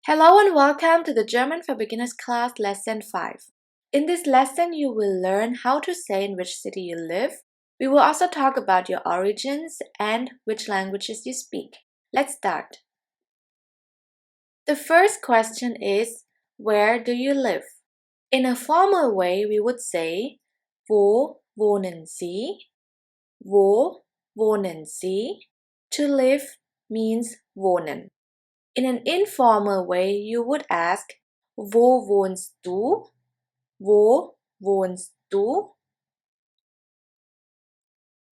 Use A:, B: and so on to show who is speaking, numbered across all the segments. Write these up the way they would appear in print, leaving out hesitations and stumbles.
A: Hello and welcome to the German for Beginners class lesson 5. In this lesson, you will learn how to say in which city you live. We will also talk about your origins and which languages you speak. Let's start. The first question is, where do you live? In a formal way, we would say, Wo wohnen Sie? Wo wohnen Sie? To live means wohnen. In an informal way, you would ask, Wo wohnst du? Wo wohnst du?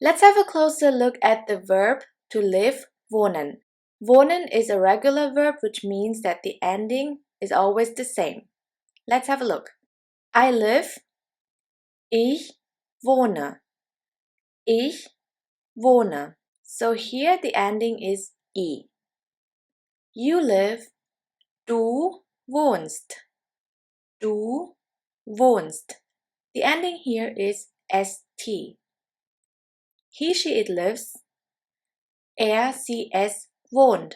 A: Let's have a closer look at the verb to live, wohnen. Wohnen is a regular verb which means that the ending is always the same. Let's have a look. I live, ich wohne. Ich wohne. So here the ending is I. You live, du wohnst. Du wohnst. The ending here is st. He, she, it lives. Sie, es wohnt.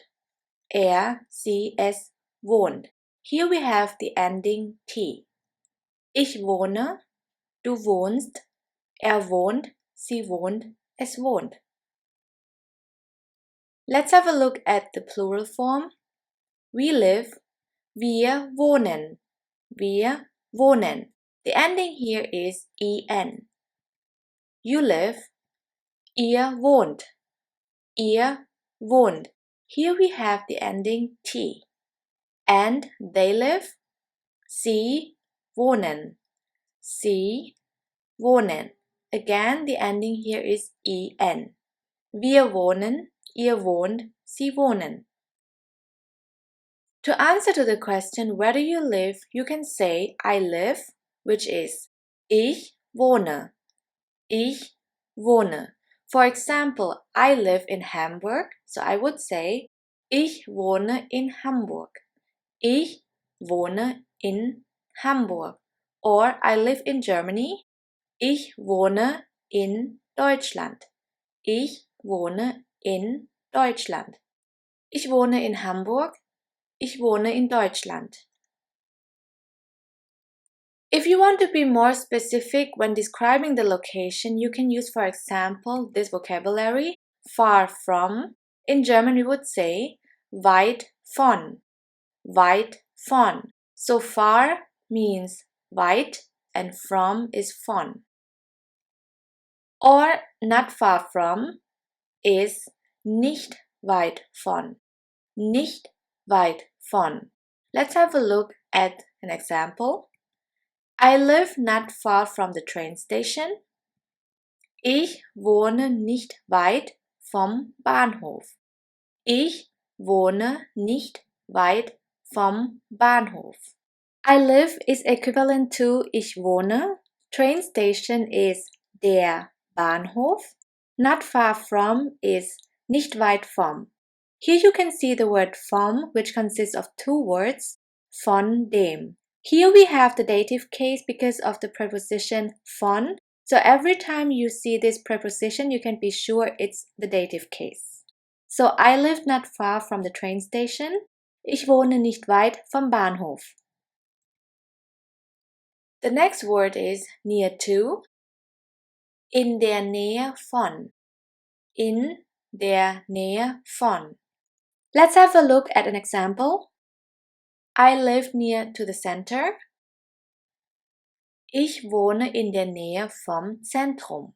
A: Sie, es wohnt. Here we have the ending t. Ich wohne, du wohnst, wohnt, sie wohnt, es wohnt. Let's have a look at the plural form. We live, wir wohnen. Wir wohnen. The ending here is en. You live, ihr wohnt. Ihr wohnt. Here we have the ending t. And they live, sie wohnen. Sie wohnen. Again, the ending here is en. Wir wohnen, ihr wohnt, sie wohnen. To answer to the question, where do you live, you can say I live, which is ich wohne. Ich wohne. For example, I live in Hamburg, so I would say ich wohne in Hamburg. Ich wohne in Hamburg. Or I live in Germany. Ich wohne in Deutschland. Ich wohne in Deutschland. Ich wohne in Hamburg. Ich wohne in Deutschland. If you want to be more specific when describing the location, you can use, for example, this vocabulary, far from. In German, we would say weit von. Weit von. So far means weit and from is von. Or not far from is nicht weit von. Nicht weit von. Let's have a look at an example. I live not far from the train station. Ich wohne nicht weit vom Bahnhof. Ich wohne nicht weit vom Bahnhof. I live is equivalent to ich wohne. Train station is der Bahnhof. Not far from is nicht weit vom. Here you can see the word vom, which consists of two words, von dem. Here we have the dative case because of the preposition von. So every time you see this preposition, you can be sure it's the dative case. So I live not far from the train station. Ich wohne nicht weit vom Bahnhof. The next word is near to. In der Nähe von. In der Nähe von. Let's have a look at an example. I live near to the center. Ich wohne in der Nähe vom Zentrum.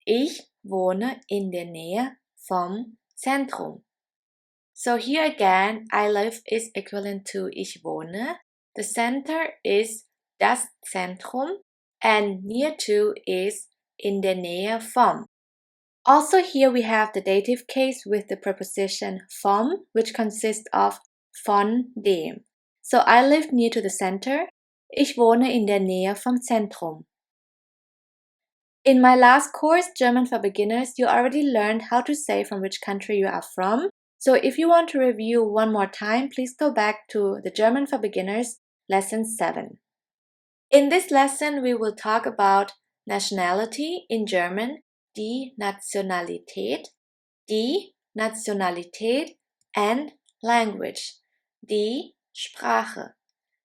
A: Ich wohne in der Nähe vom Zentrum. So here again, I live is equivalent to ich wohne. The center is das Zentrum and near to is in der Nähe vom. Also here we have the dative case with the preposition vom, which consists of von dem. So I live near to the center. Ich wohne in der Nähe vom Zentrum. In my last course, German for Beginners, you already learned how to say from which country you are from. So if you want to review one more time, please go back to the German for Beginners, lesson 7. In this lesson, we will talk about nationality in German, die Nationalität, and language, die Sprache.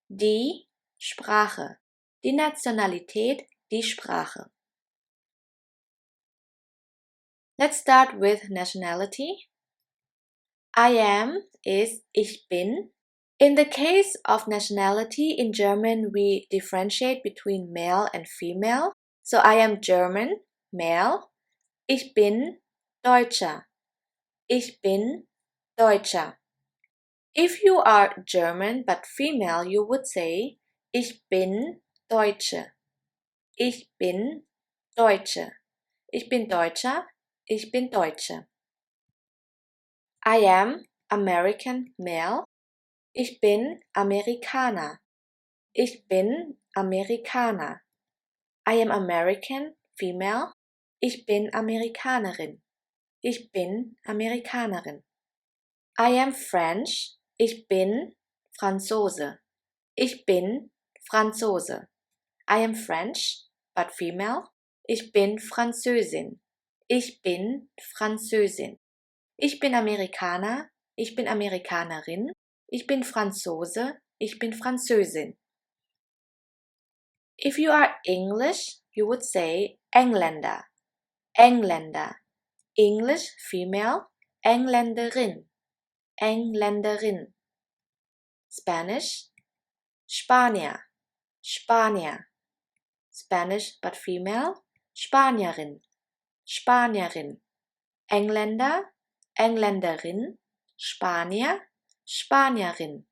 A: Die Sprache. Die Nationalität, die Sprache. Let's start with nationality. I am is ich bin. In the case of nationality, in German we differentiate between male and female. So I am German, male. Ich bin Deutscher. Ich bin Deutscher. If you are German but female, you would say ich bin Deutsche. Ich bin Deutsche. Ich bin Deutscher. Ich bin Deutsche. I am American male. Ich bin Amerikaner. Ich bin Amerikaner. I am American female. Ich bin Amerikanerin. Ich bin Amerikanerin. I am French. Ich bin Franzose. Ich bin Franzose. I am French, but female. Ich bin Französin. Ich bin Französin. Ich bin Amerikaner. Ich bin Amerikanerin. Ich bin Franzose. Ich bin Französin. If you are English, you would say Engländer. Engländer. English, female. Engländerin. Engländerin. Spanish, Spanier. Spanier. Spanish but female. Spanierin. Spanierin. Engländer, Engländerin. Spanier, Spanierin.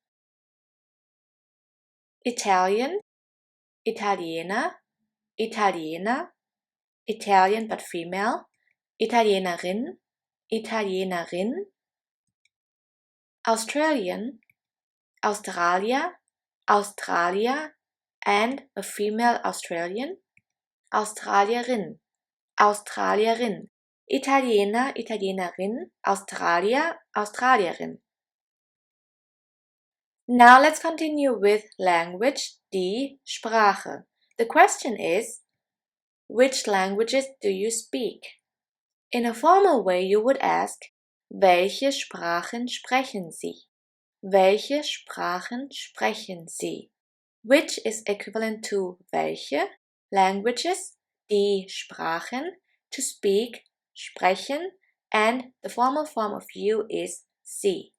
A: Italian, Italiener, Italiener. Italian but female. Italienerin, Italienerin. Australian, Australier, Australier, and a female Australian. Australierin, Australierin. Italiener, Italienerin. Australier, Australierin. Now let's continue with language, die Sprache. The question is, which languages do you speak? In a formal way, you would ask, welche Sprachen sprechen Sie? Welche Sprachen sprechen Sie? Which is equivalent to welche, languages, die Sprachen, to speak, sprechen, and the formal form of you is Sie.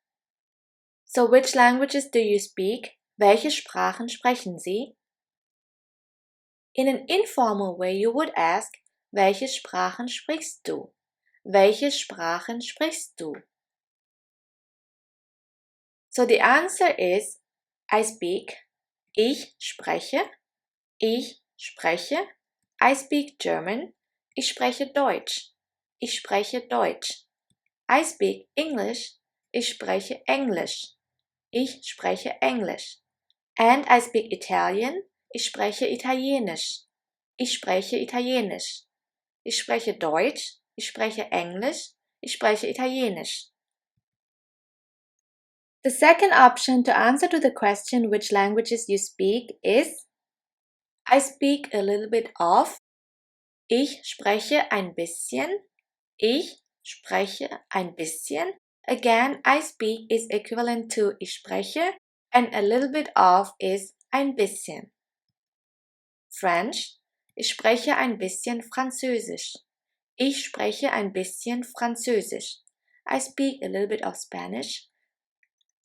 A: So which languages do you speak? Welche Sprachen sprechen Sie? In an informal way, you would ask, welche Sprachen sprichst du? Welche Sprachen sprichst du? So the answer is, I speak, ich spreche, ich spreche, I speak German, ich spreche Deutsch, ich spreche Deutsch. I speak English, ich spreche Englisch, ich spreche Englisch. And I speak Italian, ich spreche Italienisch, ich spreche Italienisch. Ich spreche Deutsch, ich spreche Englisch, ich spreche Italienisch. The second option to answer to the question which languages you speak is I speak a little bit of. Ich spreche ein bisschen. Ich spreche ein bisschen. Again, I speak is equivalent to ich spreche and a little bit of is ein bisschen. French. Ich spreche ein bisschen Französisch. Ich spreche ein bisschen Französisch. I speak a little bit of Spanish.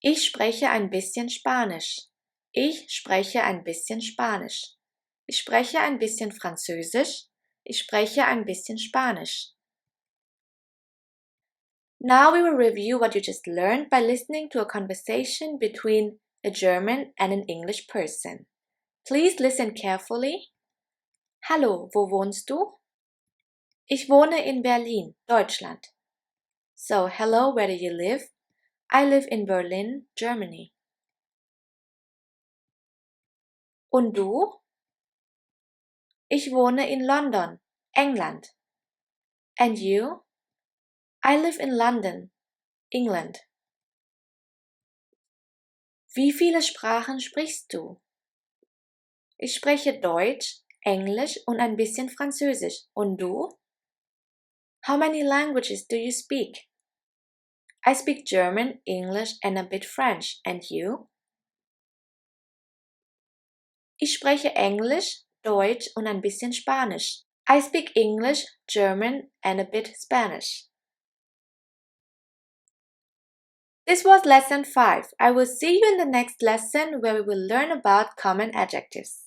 A: Ich spreche ein bisschen Spanisch. Ich spreche ein bisschen Spanisch. Ich spreche ein bisschen Französisch. Ich spreche ein bisschen Spanisch. Now we will review what you just learned by listening to a conversation between a German and an English person. Please listen carefully. Hallo, wo wohnst du? Ich wohne in Berlin, Deutschland. So, hello, where do you live? I live in Berlin, Germany. Und du? Ich wohne in London, England. And you? I live in London, England. Wie viele Sprachen sprichst du? Ich spreche Deutsch, Englisch und ein bisschen Französisch. Und du? How many languages do you speak? I speak German, English and a bit French. And you? Ich spreche Englisch, Deutsch und ein bisschen Spanisch. I speak English, German and a bit Spanish. This was lesson 5. I will see you in the next lesson where we will learn about common adjectives.